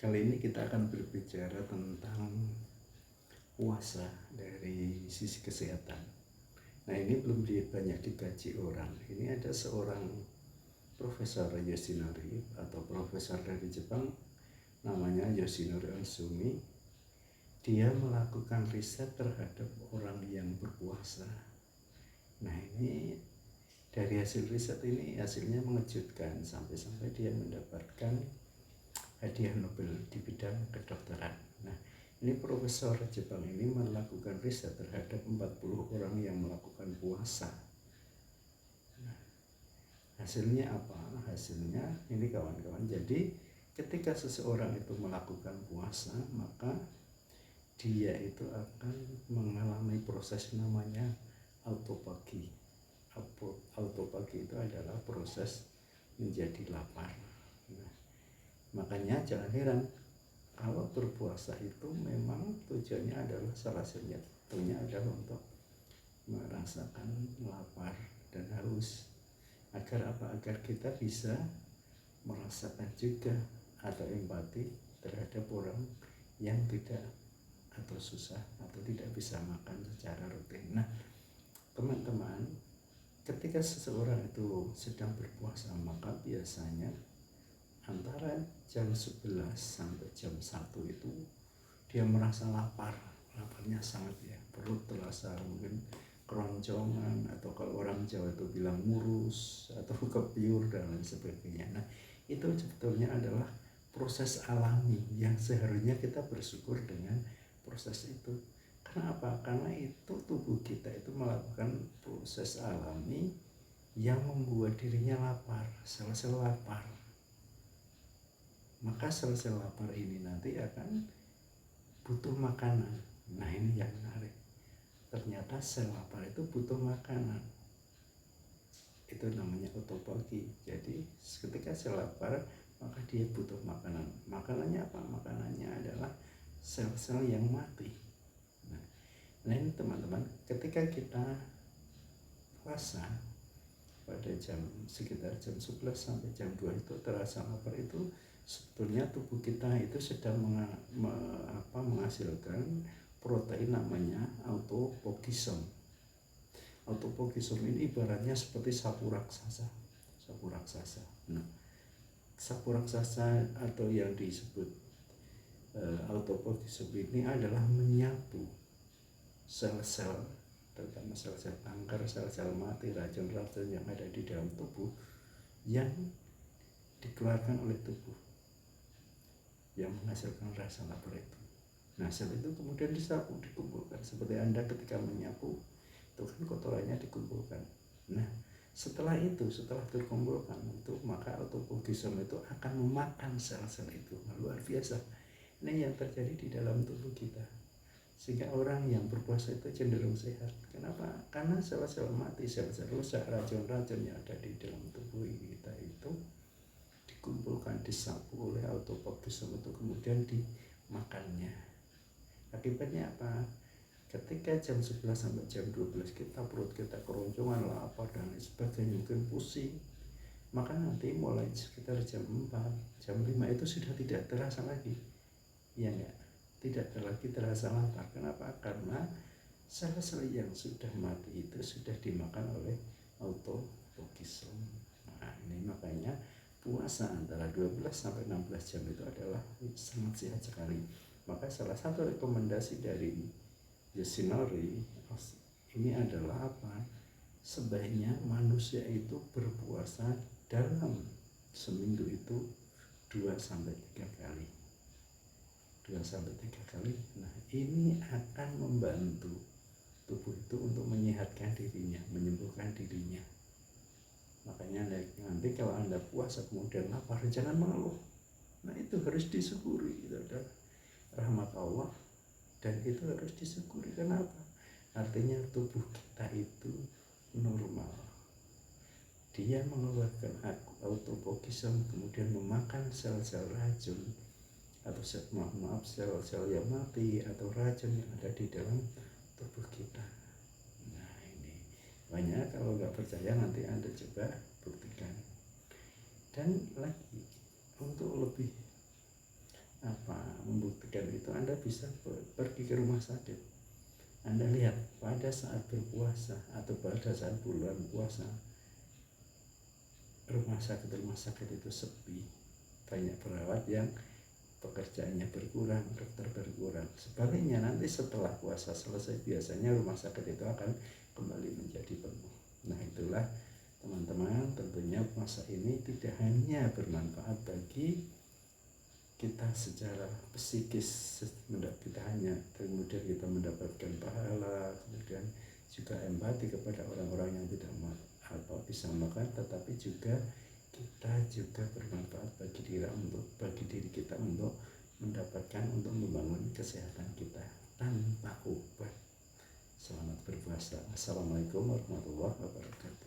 Kali ini kita akan berbicara tentang puasa dari sisi kesehatan. Nah, ini belum banyak dikaji orang. Ini ada seorang Profesor Yoshinori atau profesor dari Jepang, namanya Yoshinori Onsumi. Dia melakukan riset terhadap orang yang berpuasa. Nah, ini dari hasil riset ini hasilnya mengejutkan, sampai-sampai dia mendapatkan hadiah Nobel di bidang kedokteran. Nah, ini profesor Jepang ini melakukan riset terhadap 40 orang yang melakukan puasa. Nah, hasilnya apa? Hasilnya ini kawan-kawan. Jadi ketika seseorang itu melakukan puasa, maka dia itu akan mengalami proses namanya autopagi. Autopagi itu adalah proses menjadi lapar. Nah, makanya jangan heran kalau berpuasa itu memang tujuannya adalah salah satunya adalah untuk merasakan lapar dan haus. Agar apa? Agar kita bisa merasakan juga atau empati terhadap orang yang tidak atau susah atau tidak bisa makan secara rutin. Nah, teman-teman, ketika seseorang itu sedang berpuasa, maka biasanya antara jam 11 sampai jam 1 itu dia merasa laparnya sangat ya, perut terasa mungkin keroncongan, atau kalau orang Jawa itu bilang murus atau kepiur dan lain sebagainya. Nah, itu sebetulnya adalah proses alami yang seharusnya kita bersyukur dengan proses itu. Kenapa? Karena itu tubuh kita itu melakukan proses alami yang membuat dirinya lapar, sel-sel lapar. Maka sel-sel lapar ini nanti akan butuh makanan. Nah, ini yang menarik. Ternyata sel lapar itu butuh makanan. Itu namanya autophagy. Jadi ketika sel lapar, maka dia butuh makanan. Makanannya apa? Makanannya adalah sel-sel yang mati. Nah, ini teman-teman, ketika kita puasa pada sekitar jam 11 sampai jam 2 itu terasa lapar, itu sebetulnya tubuh kita itu sedang menghasilkan protein namanya autopogisome. Autopogisome ini ibaratnya seperti sapu raksasa. Nah, sapu raksasa atau yang disebut autopogisome ini adalah menyapu sel-sel, terutama sel-sel kanker, sel-sel mati, racun-racun yang ada di dalam tubuh yang dikeluarkan oleh tubuh yang menghasilkan rasa lapar itu. Nah, sel itu kemudian disapu, dikumpulkan. Seperti Anda ketika menyapu, itu kan kotorannya dikumpulkan. Nah, setelah terkumpulkan itu, maka autopogisome itu akan memakan sel-sel itu. Luar biasa. Ini yang terjadi di dalam tubuh kita. Sehingga orang yang berpuasa itu cenderung sehat. Kenapa? Karena sel-sel mati, sel-sel rusak, racun-racun yang ada di dalam tubuh kita itu dikumpulkan, disapu oleh autopogisome itu, kemudian dimakannya. Akibatnya apa? Ketika jam 11 sampai jam 12 perut kita keroncongan, lapar dan lain sebagainya, mungkin pusing, maka nanti mulai sekitar jam 4, jam 5 itu sudah tidak terasa lagi. Ya enggak? Tidak lagi terasa lapar. Kenapa? Karena sel-sel yang sudah mati itu sudah dimakan oleh autopogisome. Nah, ini makanya puasa antara 12 sampai 16 jam itu adalah sangat sehat sekali. Maka salah satu rekomendasi dari Yoshinori ini adalah apa? Sebaiknya manusia itu berpuasa dalam seminggu itu 2 sampai 3 kali. 2 sampai 3 kali. Nah, ini akan membantu tubuh itu untuk menyehatkan dirinya, menyembuhkan dirinya. Makanya nanti kalau Anda puasa kemudian lapar, jangan mengeluh. Nah, itu harus disyukuri. Itu adalah rahmat Allah dan itu harus disyukuri. Kenapa? Artinya tubuh kita itu normal. Dia mengeluarkan autopogisome, kemudian memakan sel-sel racun atau sel-sel yang mati atau racun yang ada di dalam tubuh kita. Nah, ini banyak, kalau nggak percaya nanti Anda coba buktikan. Dan lagi untuk lebih weekend itu Anda bisa pergi ke rumah sakit. Anda lihat pada saat berpuasa atau pada saat bulan puasa, rumah sakit itu sepi, banyak perawat yang pekerjaannya berkurang, dokter berkurang. Sebaliknya nanti setelah puasa selesai biasanya rumah sakit itu akan kembali menjadi penuh. Nah itulah teman-teman, tentunya puasa ini tidak hanya bermanfaat bagi kita secara psikis, kita hanya kemudian kita mendapatkan pahala, kemudian juga empati kepada orang-orang yang tidak bisa makan, tetapi juga kita juga bermanfaat bagi diri kita untuk mendapatkan, untuk membangun kesehatan kita tanpa obat. Selamat berpuasa. Assalamualaikum warahmatullahi wabarakatuh.